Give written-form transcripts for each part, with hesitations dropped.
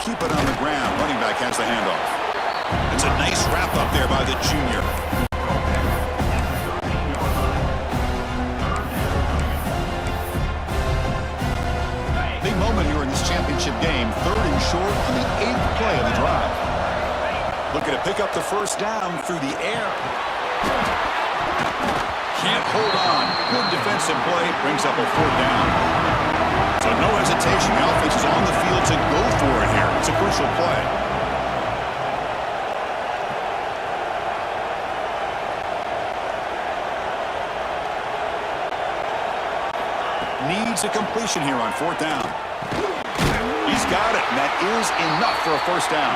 keep it on the ground. Running back has the handoff. It's a nice wrap up there by the junior. Big moment here in this championship game. 3rd and short on the 8th play of the drive. Looking to pick up the first down through the air. Can't hold on. Good defensive play. Brings up a 4th down. So no hesitation. The offense is on the field to go for it here. It's a crucial play. Needs a completion here on 4th down. He's got it, and that is enough for a first down.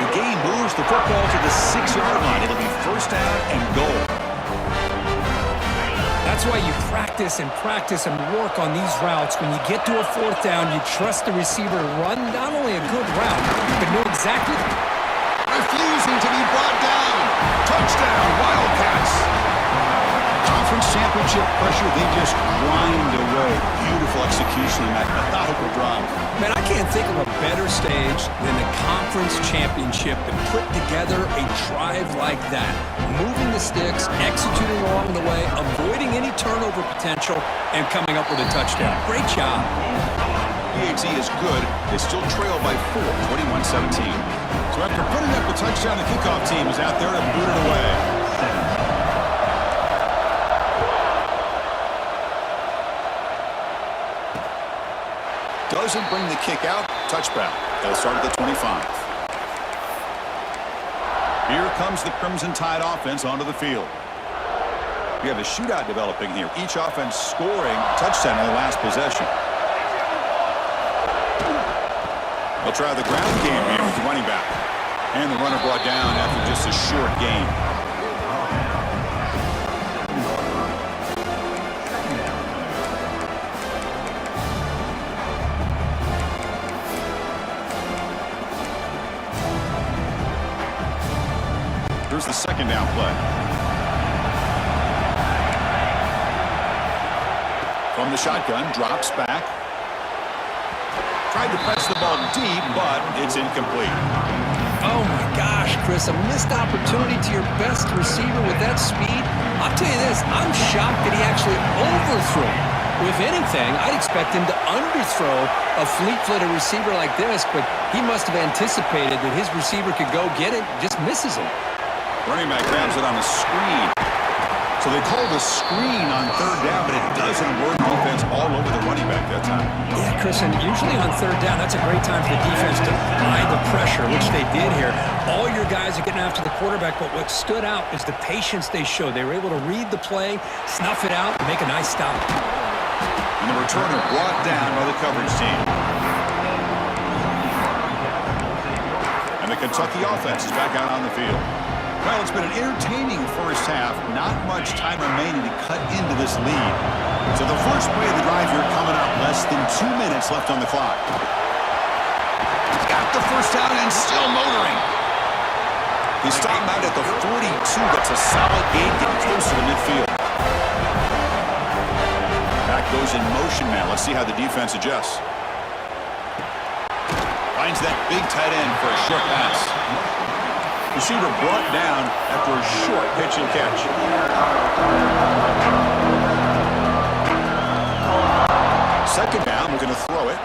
The game moves the football to the 6-yard line. It'll be first down and goal. That's why you practice and work on these routes. When you get to a 4th down, you trust the receiver to run not only a good route, but know exactly. Refusing to be brought down. Touchdown, Wildcats. Conference championship pressure, they just grind away. Beautiful execution in that methodical drive. Man, I can't think of a better stage than the conference championship to put together a drive like that. Moving the sticks, executing along the way, avoiding any turnover potential, and coming up with a touchdown. Great job. PAT is good. They still trail by 4, 21-17. So after putting up the touchdown, the kickoff team is out there to boot it away. Doesn't bring the kick out. Touchback. They'll start at the 25. Here comes the Crimson Tide offense onto the field. We have a shootout developing here. Each offense scoring a touchdown in the last possession. They'll try the ground game here with the running back. And the runner brought down after just a short gain. Here's the second down play. From the shotgun, drops back. Tried to press the ball deep, but it's incomplete. Oh my gosh, Chris, a missed opportunity to your best receiver with that speed. I'll tell you this, I'm shocked that he actually overthrew. If anything, I'd expect him to underthrow a fleet-footed receiver like this, but he must have anticipated that his receiver could go get it, just misses him. Running back grabs it on the screen. So they call the screen on 3rd down, but it doesn't work. Defense all over the running back that time. Yeah, Chris, and usually on 3rd down, that's a great time for the defense to apply the pressure, which they did here. All your guys are getting after the quarterback, but what stood out is the patience they showed. They were able to read the play, snuff it out, and make a nice stop. And the returner brought down by the coverage team. And the Kentucky offense is back out on the field. Well, it's been an entertaining first half. Not much time remaining to cut into this lead. So the first play of the drive here coming up, less than 2 minutes left on the clock. Got the first down and still motoring. He stopped out at the 42. That's a solid gain, getting closer to midfield. Back goes in motion now. Let's see how the defense adjusts. Finds that big tight end for a short pass. Receiver brought down after a short pitch and catch. Second down, we're going to throw it.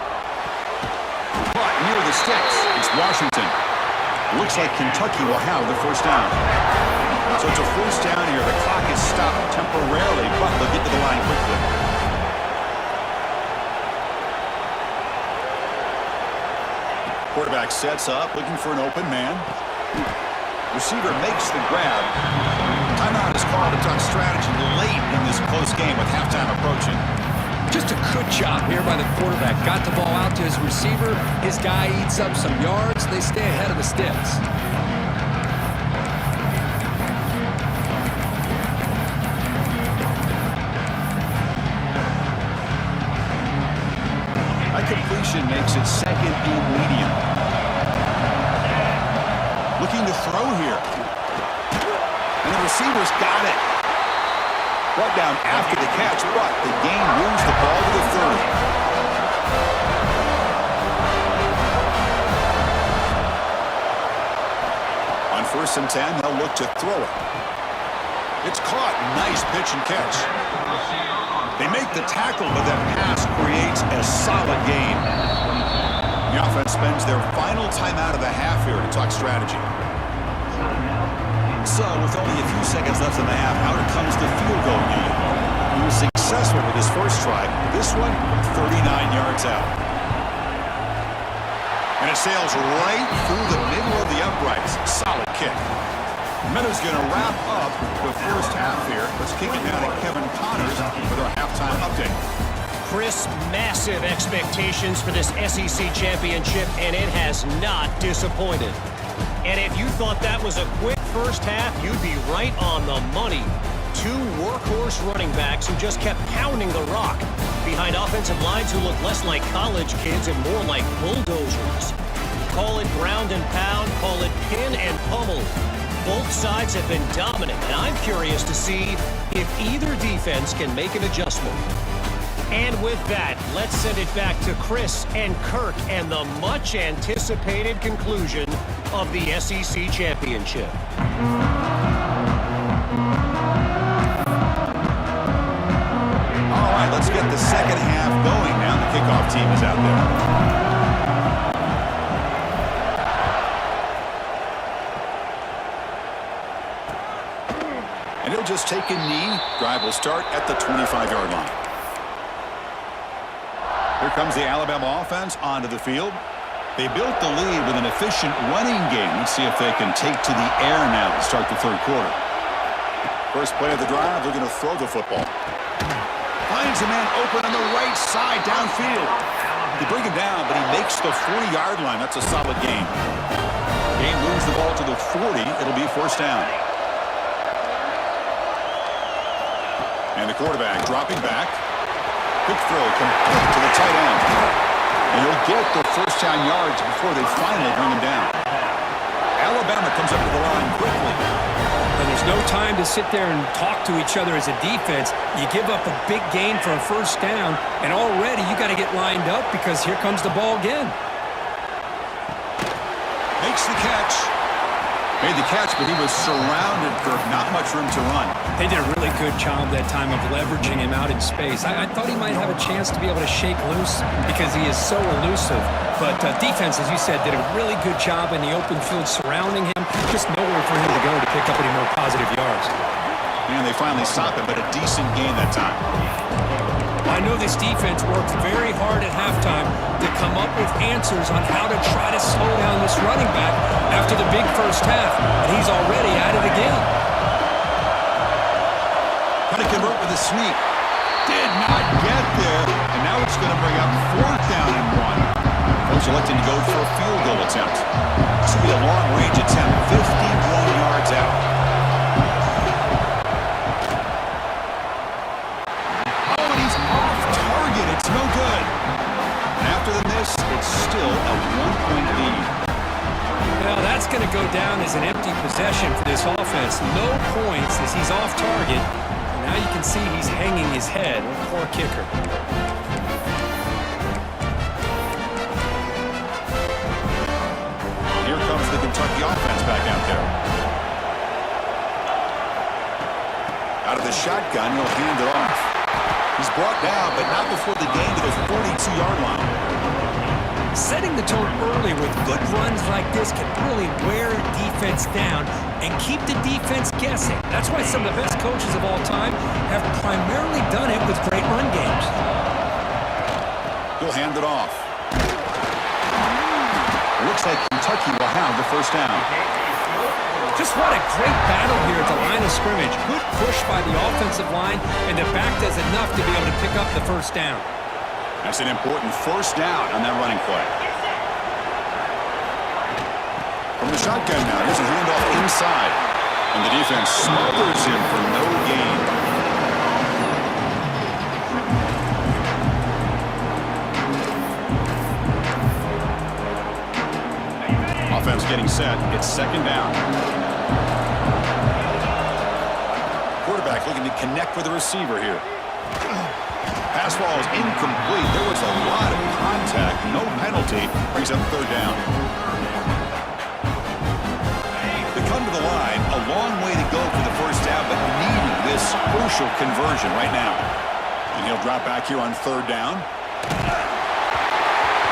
But near the sticks, it's Washington. Looks like Kentucky will have the first down. So it's a first down here. The clock is stopped temporarily, but they'll get to the line quickly. Quarterback sets up, looking for an open man. Receiver makes the grab. Timeout is called to talk strategy late in this close game with halftime approaching. Just a good job here by the quarterback. Got the ball out to his receiver. His guy eats up some yards. They stay ahead of the sticks. A completion makes it second and medium. Looking to throw here. And the receiver's got it. Brought down after the catch, but the game moves the ball to the 30. First and 10, they'll look to throw it. It's caught. Nice pitch and catch. They make the tackle, but that pass creates a solid gain. The offense spends their final time out of the half here to talk strategy. So, with only a few seconds left in the half, out comes the field goal unit. He was successful with his first try. This one, 39 yards out. And it sails right through the middle of the uprights. Solid kick. Meadows going to wrap up the first half here. Let's kick it down to Kevin Connors with our halftime update. Chris, massive expectations for this SEC championship, and it has not disappointed. And if you thought that was a quick first half, you'd be right on the money. Two workhorse running backs who just kept pounding the rock behind offensive lines who look less like college kids and more like bulldozers. Call it ground and pound, call it pin and pummel. Both sides have been dominant, and I'm curious to see if either defense can make an adjustment. And with that, let's send it back to Chris and Kirk and the much-anticipated conclusion of the SEC championship. All right, let's get the second half going now. The kickoff team is out there. And he'll just take a knee. Drive will start at the 25-yard line. Here comes the Alabama offense onto the field. They built the lead with an efficient running game. Let's see if they can take to the air now to start the third quarter. First play of the drive, they're going to throw the football. Finds a man open on the right side downfield. They bring him down, but he makes the 40-yard line. That's a solid gain. Game moves the ball to the 40. It'll be first down. And the quarterback dropping back. Quick throw complete to the tight end. And he'll get the first down yards before they finally bring him down. Alabama comes up to the line quickly. And there's no time to sit there and talk to each other as a defense. You give up a big gain for a first down, and already you got to get lined up because here comes the ball again. Makes the catch. Made the catch, but he was surrounded for not much room to run. They did a really good job that time of leveraging him out in space. I thought he might have a chance to be able to shake loose because he is so elusive. But defense, as you said, did a really good job in the open field surrounding him. Just nowhere for him to go to pick up any more positive yards. And they finally stopped him, but a decent gain that time. I know this defense worked very hard at halftime to come up with answers on how to try to slow down this running back after the big first half, and he's already at it again. Trying to convert with a sneak. Did not get there, and now it's going to bring up fourth down and one. Coach electing to go for a field goal attempt. This will be a long-range attempt, 51 yards out. It's no good. And after the miss, it's still a 1-point lead. Well, that's going to go down as an empty possession for this offense. No points as he's off target. And now you can see he's hanging his head. Poor kicker. Here comes the Kentucky offense back out there. Out of the shotgun, he'll hand it off. He's brought down, but not before the gain to the 42-yard line. Setting the tone early with good runs like this can really wear defense down and keep the defense guessing. That's why some of the best coaches of all time have primarily done it with great run games. He'll hand it off. Looks like Kentucky will have the first down. Just what a great battle here at the line of scrimmage. Good push by the offensive line, and the back does enough to be able to pick up the first down. That's an important first down on that running play. From the shotgun now, here's a handoff inside. And the defense smothers him for no gain. Offense getting set. It's second down. Quarterback looking to connect with the receiver here. Pass ball is incomplete. There was a lot of contact. No penalty. Brings up third down. They come to the line crucial conversion right now. And he'll drop back here on third down.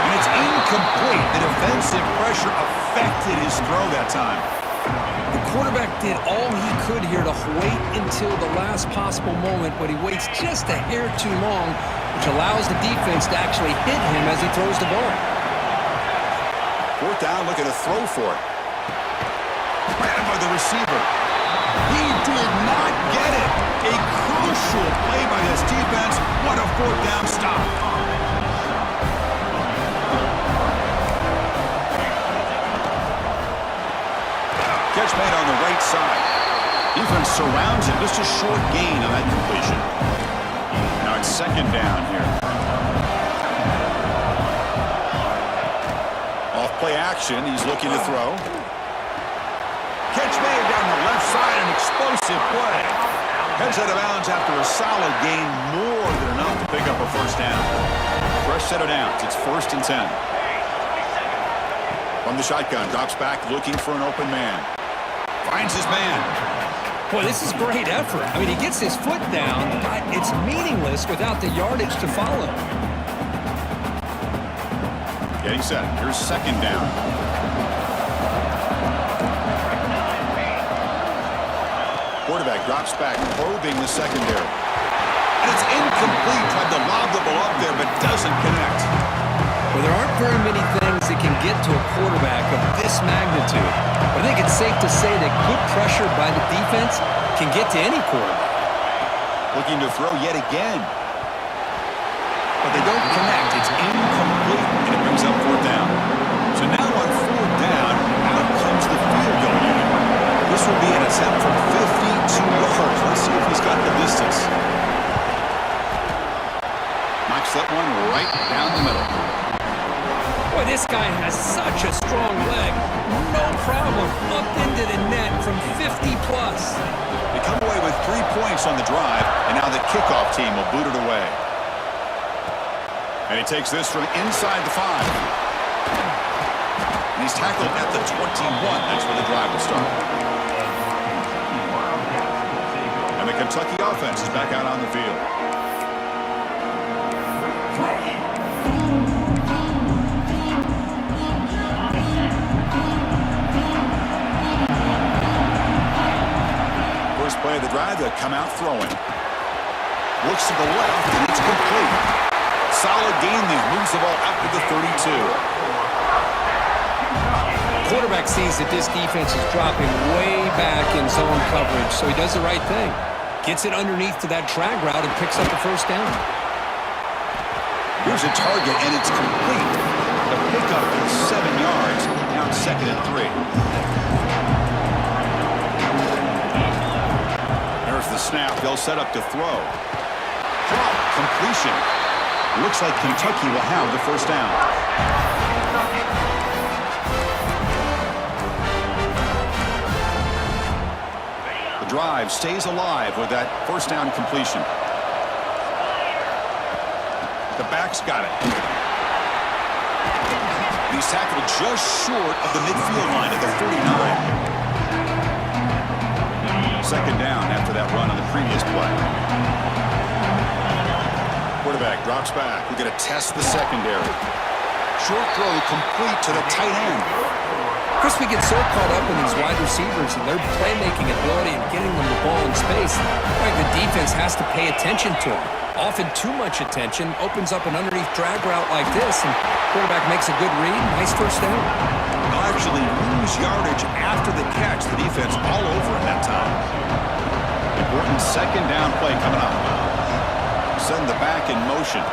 And it's incomplete. The defensive pressure affected his throw that time. The quarterback did all he could here to wait until the last possible moment, but he waits just a hair too long, which allows the defense to actually hit him as he throws the ball. Fourth down, looking to throw for it. Ran by the receiver. He did not get it. A crucial play by this defense. What a fourth down stop. Catch made on the right side. Defense surrounds him. Just a short gain on that completion. Now it's second down here. Off play action. He's looking to throw. Catch made down the left side. An explosive play. Heads out of bounds after a solid gain. More than enough to pick up a first down. Fresh set of downs. It's 1st and 10. From the shotgun. Drops back looking for an open man. Finds his man. Boy, this is great effort. I mean, he gets his foot down, but it's meaningless without the yardage to follow. Getting set. Here's second down. Quarterback drops back, probing the secondary. And it's incomplete. Tried to lob the ball up there, but doesn't connect. Well, there aren't very many things that can get to a quarterback of this magnitude. But I think it's safe to say that good pressure by the defense can get to any quarterback. Looking to throw yet again. But they don't connect. It's incomplete, and it brings up fourth down. So now on fourth down, out comes the field goal unit. This will be an attempt from 52 yards. Let's see if he's got the distance. Knocks that one right down the middle. Boy, this guy has such a strong leg. No problem. Up into the net from 50 plus. They come away with 3 points on the drive, and now the kickoff team will boot it away. And he takes this from inside the 5. And he's tackled at the 21. That's where the drive will start. And the Kentucky offense is back out on the field. First play of the drive, they'll come out throwing. Looks to the left, and it's complete. Solid gain there. Moves the ball out to the 32. Quarterback sees that this defense is dropping way back in zone coverage, so he does the right thing. Gets it underneath to that drag route and picks up the first down. Here's a target, and it's complete. The pickup is 7 yards. Now it's 2nd and 3. There's the snap. They'll set up to throw. Drop. Completion. Looks like Kentucky will have the first down. The drive stays alive with that first down completion. The back's got it. He's tackled just short of the midfield line at the 49. Second down after that run on the previous play. Quarterback drops back. We're going to test the secondary. Short throw complete to the tight end. Chris, we get so caught up in these wide receivers and their playmaking ability and getting them the ball in space. Right, the defense has to pay attention to them. Often too much attention opens up an underneath drag route like this, and quarterback makes a good read. Nice first down. They'll actually lose yardage after the catch. The defense all over it that time. Important second down play coming up. Send the back in motion.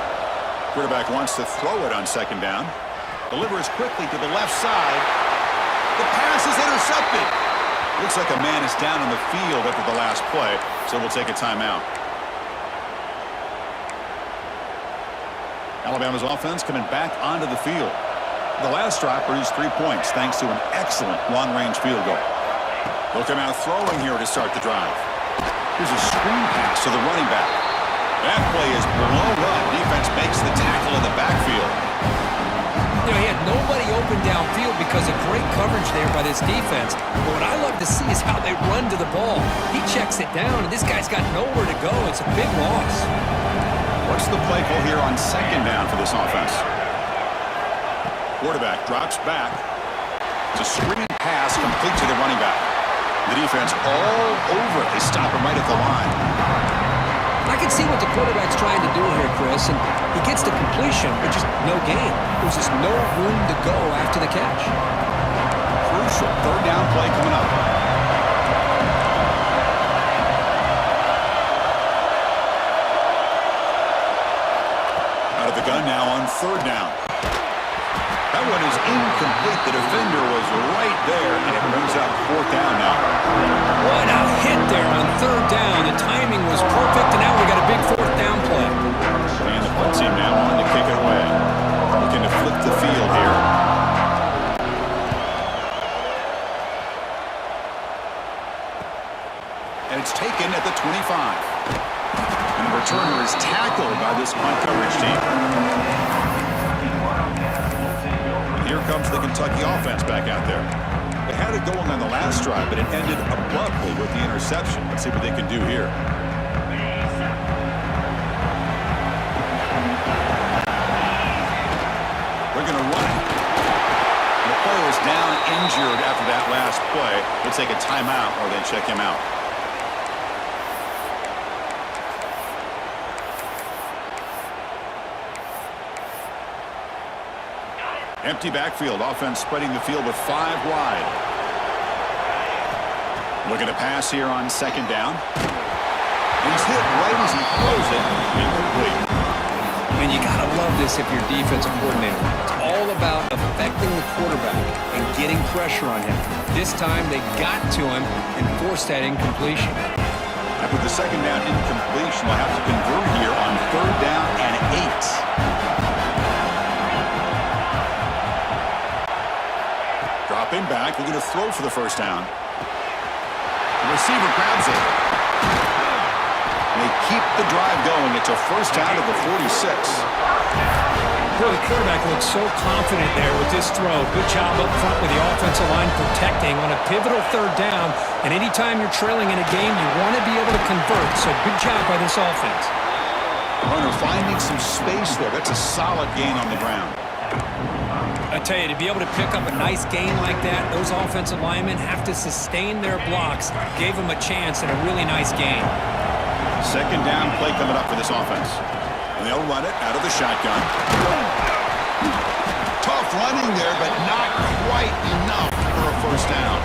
Quarterback wants to throw it on second down. Delivers quickly to the left side. The pass is intercepted. Looks like a man is down on the field after the last play, so we'll take a timeout. Alabama's offense coming back onto the field. The last drive produced 3 points thanks to an excellent long-range field goal. They'll come out throwing here to start the drive. Here's a screen pass to the running back. That play is blown up. Defense makes the tackle in the backfield. You know, he had nobody open downfield because of great coverage there by this defense. But what I love to see is how they run to the ball. He checks it down, and this guy's got nowhere to go. It's a big loss. What's the play call here on second down for this offense? Quarterback drops back. It's a screen pass complete to the running back. The defense all over it. They stop him right at the line. I can see what the quarterback's trying to do here, Chris, and he gets the completion, but just no gain. There's just no room to go after the catch. Crucial third down play coming up. Out of the gun now on third down. That one is incomplete. The defender was right there, and it brings up fourth down now. What a hit there on third down. The timing was perfect, and now we got a big fourth down play. And the punt team now on to kick it away. Looking to flip the field here. And it's taken at the 25. And the returner is tackled by this punt coverage team. Here comes the Kentucky offense back out there. They had it going on the last drive, but it ended abruptly with the interception. Let's see what they can do here. They're going to run it. The player is down injured after that last play. They'll take a timeout or they check him out. Empty backfield. Offense spreading the field with 5 wide. Looking to pass here on second down. And he's hit right as he throws it. Incomplete. And you got to love this if you're defensive coordinator. It's all about affecting the quarterback and getting pressure on him. This time they got to him and forced that incompletion. After the second down incompletion, they'll have to convert here on third down and 8. Dropping back, looking to throw for the first down. The receiver grabs it. And they keep the drive going. It's a first down at the 46. Boy, the quarterback looks so confident there with this throw. Good job up front with the offensive line protecting on a pivotal third down. And anytime you're trailing in a game, you want to be able to convert. So good job by this offense. Runner finding some space there. That's a solid gain on the ground. I tell you, to be able to pick up a nice gain like that, those offensive linemen have to sustain their blocks. Gave them a chance and a really nice gain. Second down play coming up for this offense. And they'll run it out of the shotgun. Tough running there, but not quite enough for a first down.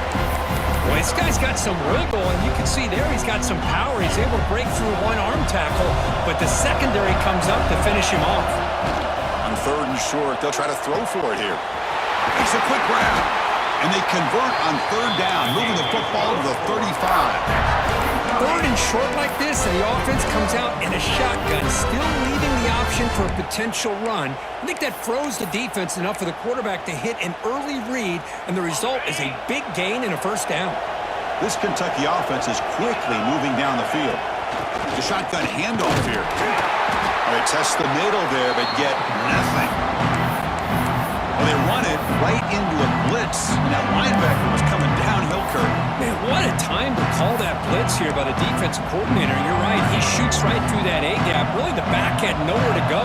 Well, this guy's got some wiggle, and you can see there he's got some power. He's able to break through one arm tackle, but the secondary comes up to finish him off. On third and short, they'll try to throw for it here. It's a quick grab. And they convert on third down, moving the football to the 35. Third and short like this, and the offense comes out in a shotgun, still leaving the option for a potential run. I think that froze the defense enough for the quarterback to hit an early read, and the result is a big gain and a first down. This Kentucky offense is quickly moving down the field. The shotgun handoff here. They test the middle there, but get nothing. Well, they run it right into a blitz, and that linebacker was coming downhill curve. Man, what a time to call that blitz here by the defensive coordinator. You're right, he shoots right through that A-gap. Really, the back had nowhere to go.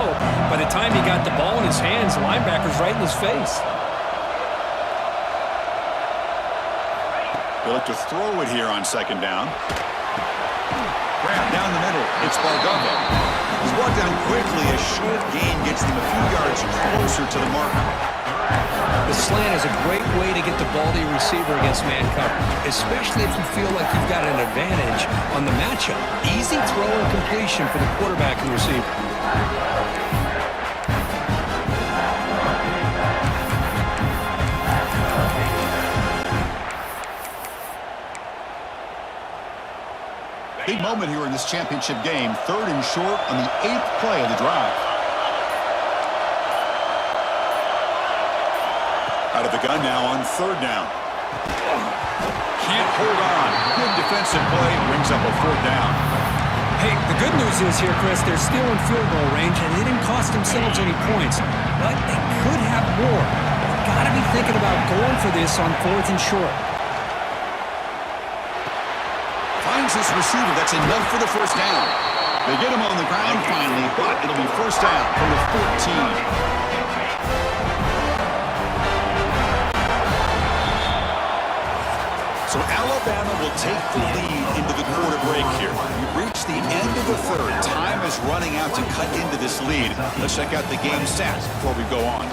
By the time he got the ball in his hands, the linebacker's right in his face. They look to throw it here on second down. Grab down the middle. It's Bargava. He's brought down quickly. A short gain gets them a few yards closer to the marker. The slant is a great way to get the ball to your receiver against man coverage, especially if you feel like you've got an advantage on the matchup. Easy throw and completion for the quarterback and receiver. Big moment here in this championship game. Third and short on the 8th play of the drive. Out of the gun now on third down. Can't hold on. Good defensive play. Brings up a fourth down. Hey, the good news is here, Chris, they're still in field goal range, and they didn't cost themselves any points. But they could have more. They've got to be thinking about going for this on 4th and short. Finds his receiver. That's enough for the first down. They get him on the ground finally, but it'll be first down from the 14. So Alabama will take the lead into the quarter break here. We've reached the end of the third. Time is running out to cut into this lead. Let's check out the game stats before we go on.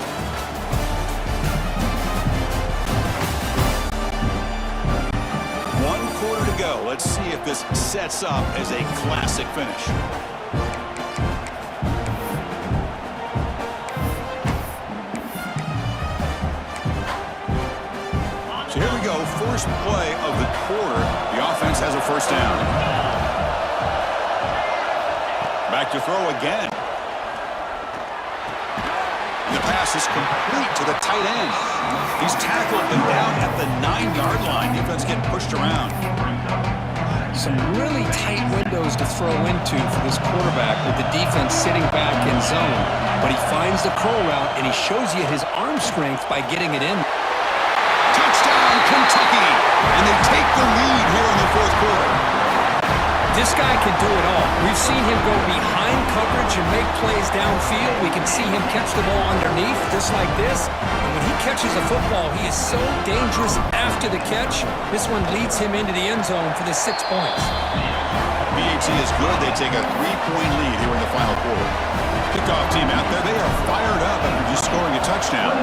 One quarter to go. Let's see if this sets up as a classic finish. So here we go, first play of the quarter. The offense has a first down. Back to throw again. And the pass is complete to the tight end. He's tackled him down at the 9-yard line. Defense getting pushed around. Some really tight windows to throw into for this quarterback with the defense sitting back in zone. But he finds the curl route, and he shows you his arm strength by getting it in. Touchdown, Kentucky! And they take the lead here in the fourth quarter. This guy can do it all. We've seen him go behind coverage and make plays downfield. We can see him catch the ball underneath, just like this. And when he catches a football, he is so dangerous after the catch. This one leads him into the end zone for the 6 points. BAT is good. They take a 3-point lead here in the final quarter. Kickoff team out there. They are fired up after just scoring a touchdown.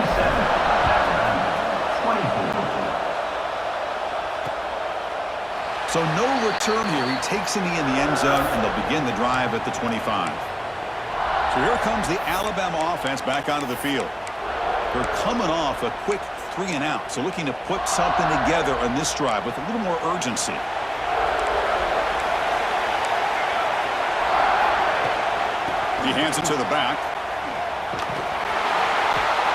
So no return here. He takes it in the end zone, and they'll begin the drive at the 25. So here comes the Alabama offense back onto the field. They're coming off a quick 3-and-out, so looking to put something together on this drive with a little more urgency. He hands it to the back.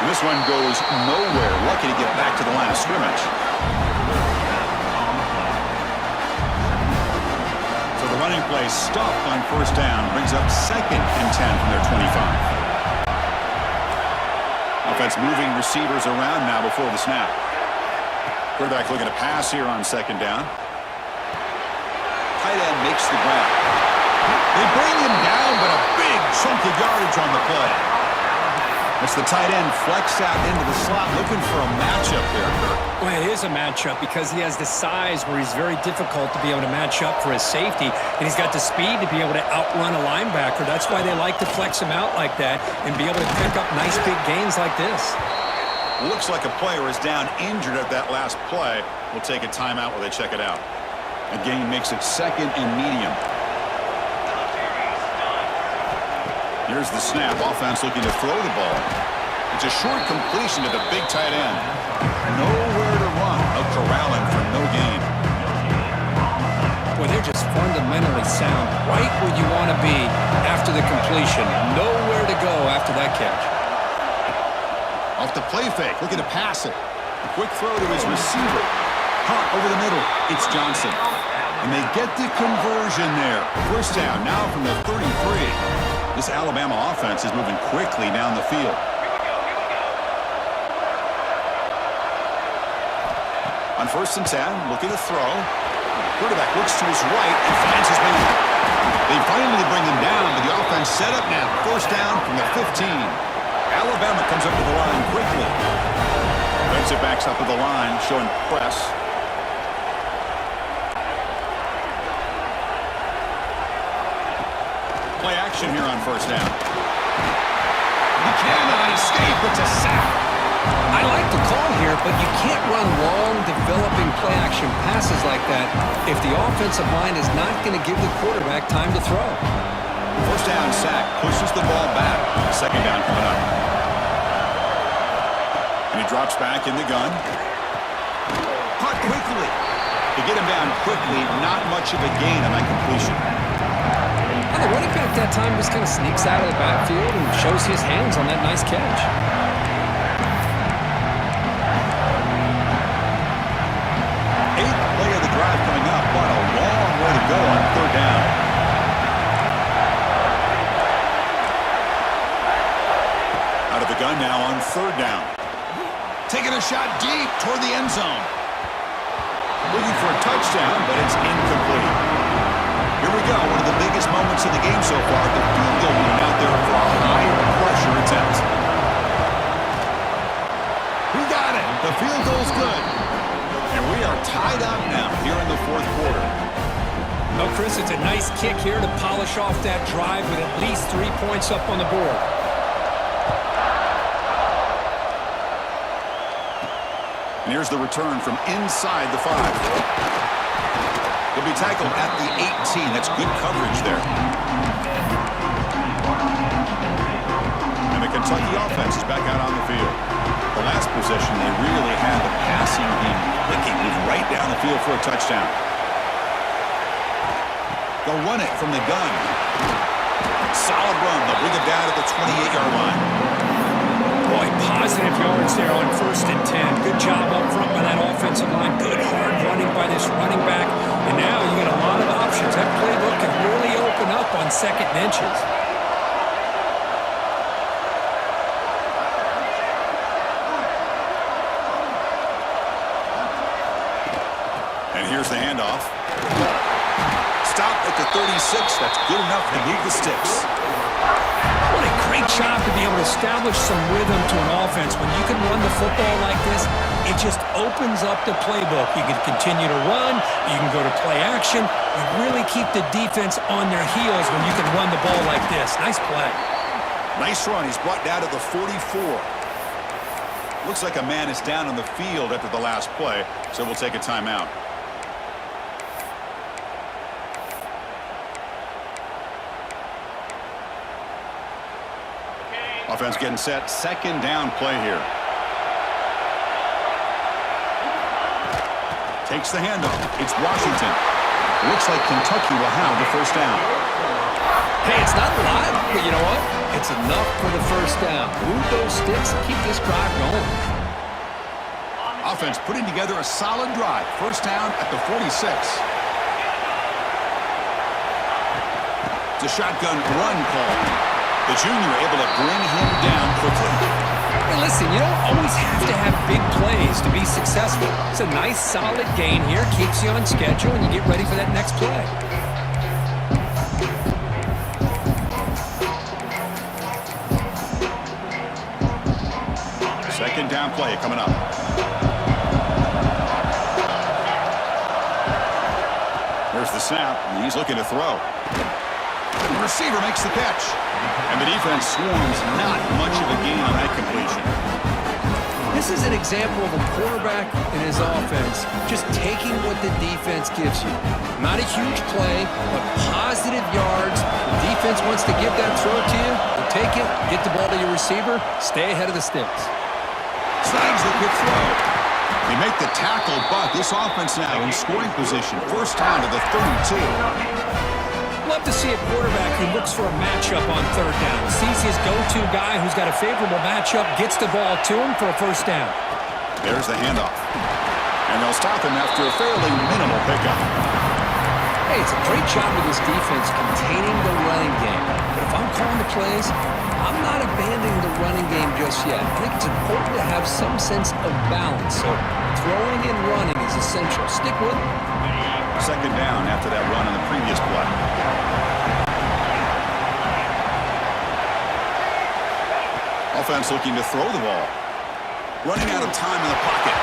And this one goes nowhere. Lucky to get back to the line of scrimmage. Running play stopped on first down. Brings up 2nd and 10 from their 25. Offense moving receivers around now before the snap. Quarterback looking to pass here on 2nd down. Tight end makes the grab. They bring him down, but a big chunk of yardage on the play. It's the tight end flexed out into the slot, looking for a matchup there, Kirk. Well, it is a matchup because he has the size where he's very difficult to be able to match up for his safety, and he's got the speed to be able to outrun a linebacker. That's why they like to flex him out like that and be able to pick up nice big gains like this. Looks like a player is down injured at that last play. We'll take a timeout while they check it out. Again, makes it 2nd and medium. Here's the snap. Offense looking to throw the ball. It's a short completion to the big tight end. Nowhere to run. A corralling for no gain. Boy, they're just fundamentally sound. Right where you want to be after the completion. Nowhere to go after that catch. Off the play fake. Looking to pass it. A quick throw to his receiver. Hunt over the middle. It's Johnson. And they get the conversion there. First down now from the 33. This Alabama offense is moving quickly down the field. On 1st and 10, looking to throw. Quarterback looks to his right and finds his man. They finally bring him down, but the offense set up now. First down from the 15. Alabama comes up to the line quickly. Defensive backs up to the line, showing press. Play action here on first down. He cannot escape. It's a sack. I like the call here, but you can't run long, developing play-action passes like that if the offensive line is not going to give the quarterback time to throw. First down sack pushes the ball back. 2nd down coming up. And he drops back in the gun. Caught quickly. To get him down quickly, not much of a gain on that completion. The running back that time just kind of sneaks out of the backfield and shows his hands on that nice catch. 8th play of the drive coming up, but a long way to go on 3rd down. third down. Taking a shot deep toward the end zone. Looking for a touchdown, but it's incomplete. Here we go, one of the biggest moments of the game so far. The field goal unit out there for a high-pressure attempt. Who got it? The field goal's good. And we are tied up now here in the fourth quarter. No, Chris, it's a nice kick here to polish off that drive with at least 3 points up on the board. And here's the return from inside the 5. He'll be tackled at the 18. That's good coverage there. And the Kentucky offense is back out on the field. The last possession, they really had the passing game clicking. Moved right down the field for a touchdown. They'll run it from the gun. Solid run. They'll bring it down at the 28-yard line. Boy, positive yards there on 1st and 10. Good job up front by that offensive line. Good hard running by this running back. And now you get a lot of options. That playbook can really open up on 2nd and inches. And here's the handoff. Stop at the 36. That's good enough to move the sticks. What a great job to be able to establish some rhythm to an offense. When you can run the football like this, it just opens up the playbook. You can continue to run. You can go to play action. You really keep the defense on their heels when you can run the ball like this. Nice play. Nice run. He's brought down to the 44. Looks like a man is down on the field after the last play, so we'll take a timeout. Offense getting set. 2nd down play here. Takes the handoff. It's Washington. Looks like Kentucky will have the 1st down. Hey, it's not live, but you know what? It's enough for the 1st down. Move those sticks and keep this drive going. Offense putting together a solid drive. 1st down at the 46. It's a shotgun run call. The junior able to bring him down quickly. Hey, listen, you don't always have to have big plays to be successful. It's a nice, solid gain here. Keeps you on schedule, and you get ready for that next play. 2nd down play coming up. There's the snap. He's looking to throw. The receiver makes the catch. And the defense swarms. Not much of a gain on that completion. This is an example of a quarterback and his offense just taking what the defense gives you. Not a huge play, but positive yards. The defense wants to give that throw to you. You take it, get the ball to your receiver, stay ahead of the sticks. Snags the quick throw. They make the tackle, but this offense now in scoring position. 1st down to the 32. Love to see a quarterback who looks for a matchup on 3rd down. Sees his go-to guy who's got a favorable matchup, gets the ball to him for a 1st down. There's the handoff. And they'll stop him after a fairly minimal pickup. Hey, it's a great job with this defense containing the running game. But if I'm calling the plays, I'm not abandoning the running game just yet. I think it's important to have some sense of balance. So throwing and running is essential. Stick with it. 2nd down after that run on the previous play. Offense looking to throw the ball. Running out of time in the pocket.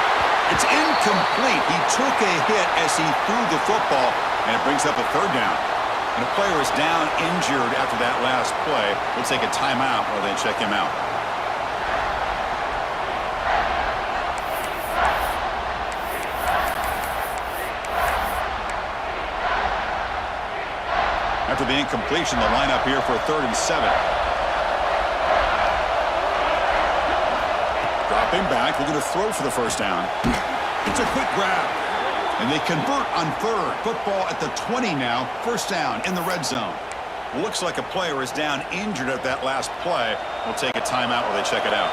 It's incomplete. He took a hit as he threw the football, and it brings up a 3rd down. And a player is down injured after that last play. We'll take a timeout while they check him out. After the incompletion, the lineup here for a 3rd and 7. Dropping back, looking to throw for the 1st down. It's a quick grab. And they convert on 3rd. Football at the 20 now. 1st down in the red zone. Looks like a player is down injured at that last play. We'll take a timeout while they check it out.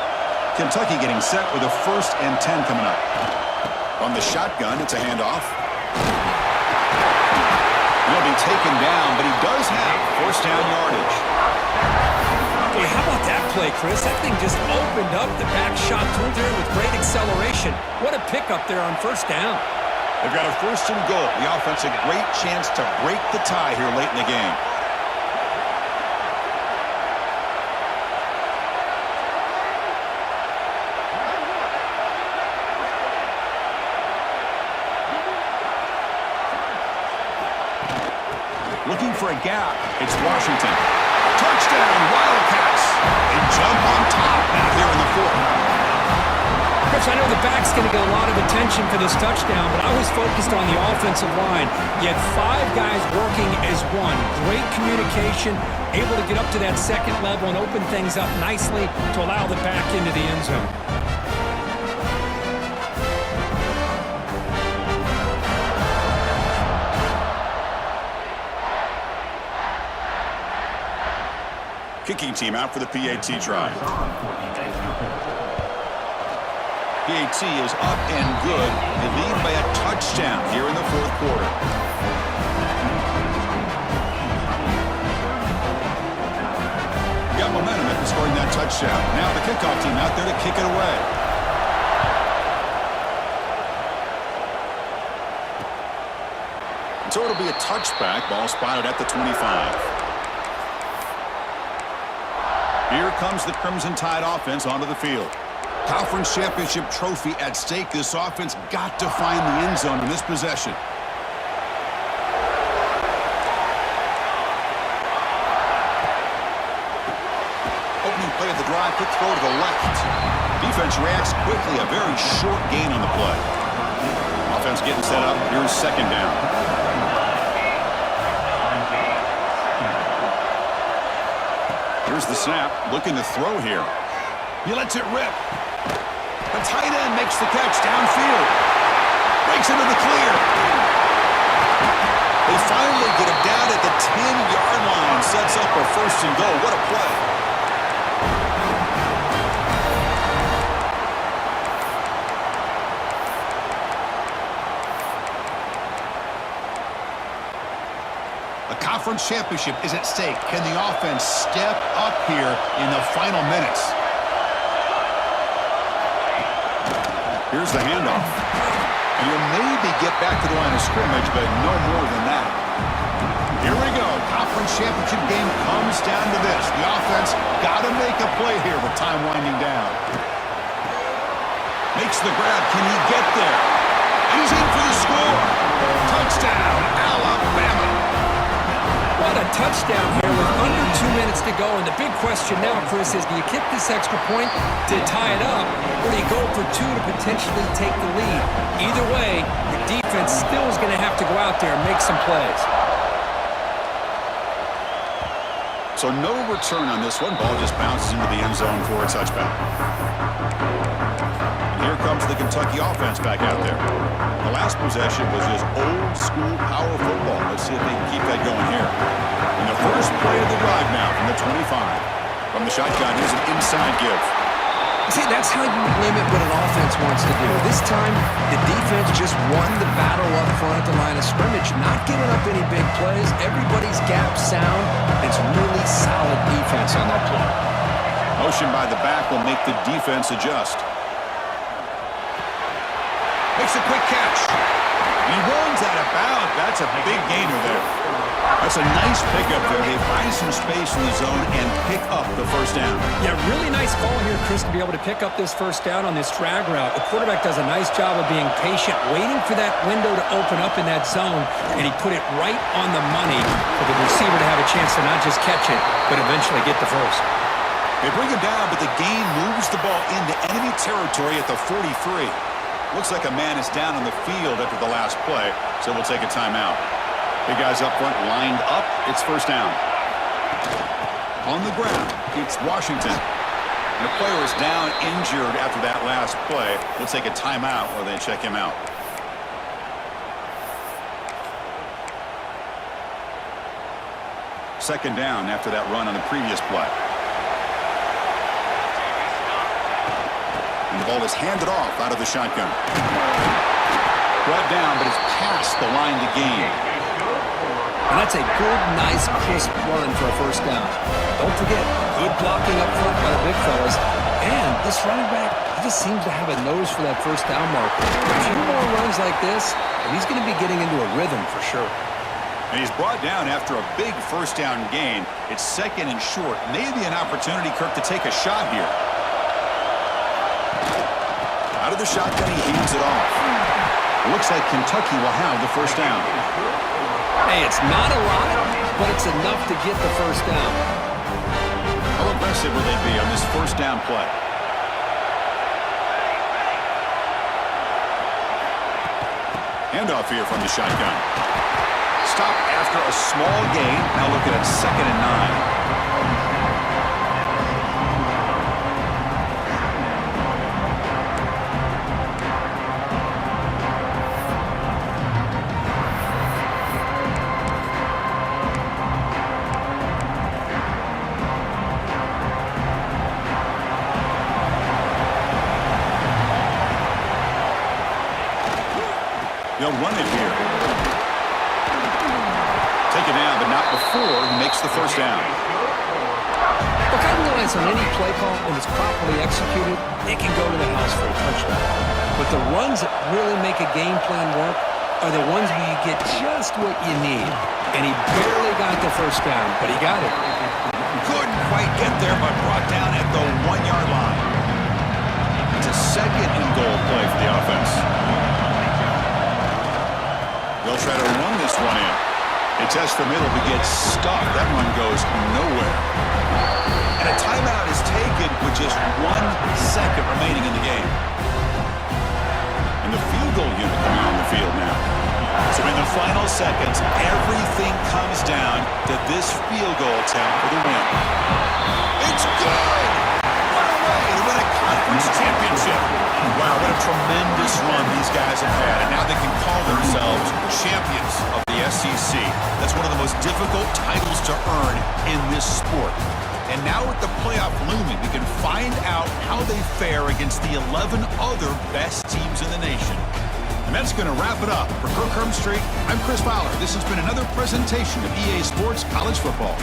Kentucky getting set with a 1st and 10 coming up. On the shotgun, it's a handoff. He'll be taken down, but he does have 1st down yardage. Hey, how about that play, Chris? That thing just opened up. The back shot through there with great acceleration. What a pickup there on first down. They've got a first and goal. The offense a great chance to break the tie here late in the game. Looking for a gap. It's Washington. Touchdown, Wildcats. They jump on top out here in the fourth. Chris, I know the back's going to get a lot of attention for this touchdown, but I was focused on the offensive line. You had 5 guys working as one. Great communication, able to get up to that second level and open things up nicely to allow the back into the end zone. Kicking team out for the PAT try. PAT is up and good. They lead by a touchdown here in the fourth quarter. Got momentum after scoring that touchdown. Now the kickoff team out there to kick it away. So it'll be a touchback. Ball spotted at the 25. Here comes the Crimson Tide offense onto the field. Conference championship trophy at stake. This offense got to find the end zone in this possession. Opening play of the drive, quick throw to the left. Defense reacts quickly, a very short gain on the play. Offense getting set up. Here's second down. Here's the snap, looking to throw here. He lets it rip. The tight end makes the catch downfield. Breaks into the clear. They finally get him down at the 10-yard line. Sets up a first and goal. What a play. Conference championship is at stake. Can the offense step up here in the final minutes? Here's the handoff. And he'll maybe get back to the line of scrimmage, but no more than that. Here we go. Conference championship game comes down to this. The offense got to make a play here with time winding down. Makes the grab. Can he get there? He's in for the score. Touchdown, Alabama. What a touchdown here with under 2 minutes to go. And the big question now, Chris, is do you kick this extra point to tie it up, or do you go for 2 to potentially take the lead? Either way, the defense still is going to have to go out there and make some plays. So no return on this one. Ball just bounces into the end zone for a touchback. Here comes the Kentucky offense back out there. The last possession was just old-school power football. Let's see if they can keep that going here. And the first play of the drive now from the 25. From the shotgun, here's an inside give. See, that's how you limit what an offense wants to do. This time, the defense just won the battle up front at the line of scrimmage, not giving up any big plays. Everybody's gap sound. It's really solid defense on that play. Motion by the back will make the defense adjust. Makes a quick catch. He runs out of bounds. That's a big gainer there. That's a nice pickup there. They find some space in the zone and pick up the first down. Yeah, really nice call here, Chris, to be able to pick up this first down on this drag route. The quarterback does a nice job of being patient, waiting for that window to open up in that zone, and he put it right on the money for the receiver to have a chance to not just catch it, but eventually get the first. They bring him down, but the gain moves the ball into enemy territory at the 43. Looks like a man is down on the field after the last play, so we'll take a timeout. Big guys up front lined up. It's first down. On the ground, it's Washington. And the player is down injured after that last play. We'll take a timeout while they check him out. Second down after that run on the previous play. And the ball is handed off out of the shotgun. Brought down, but it's past the line to gain. And that's a good, nice, crisp run for a first down. Don't forget, good blocking up front by the big fellas. And this running back, he just seems to have a nose for that first down marker. A few more runs like this, and he's going to be getting into a rhythm for sure. And he's brought down after a big first down gain. It's second and short. Maybe an opportunity, Kirk, to take a shot here. Out of the shotgun, he hands it off. Looks like Kentucky will have the first down. Hey, it's not a lot, but it's enough to get the first down. How aggressive will they be on this first down play? Handoff here from the shotgun. Stop after a small gain. Now looking at 2nd and 9. They'll run it here. Take it down, but not before he makes the first down. Look, I realize on any play call, when it's properly executed, it can go to the house for a touchdown. But the runs that really make a game plan work are the ones where you get just what you need. And he barely got the first down, but he got it. Couldn't quite get there, but brought down at the 1-yard line. It's a 2nd and goal play for the offense. They'll try to run this one in. They test the middle, but gets stuck. That run goes nowhere. And a timeout is taken with just 1 second remaining in the game. And the field goal unit coming on the field now. So in the final seconds, everything comes down to this field goal attempt for the win. It's good! What a way to win a conference championship! Wow, what a tremendous run these guys have had. And now they can call themselves champions of the SEC. That's one of the most difficult titles to earn in this sport. And now with the playoff looming, we can find out how they fare against the 11 other best teams in the nation. And that's going to wrap it up. For Kirk Street, I'm Chris Fowler. This has been another presentation of EA Sports College Football.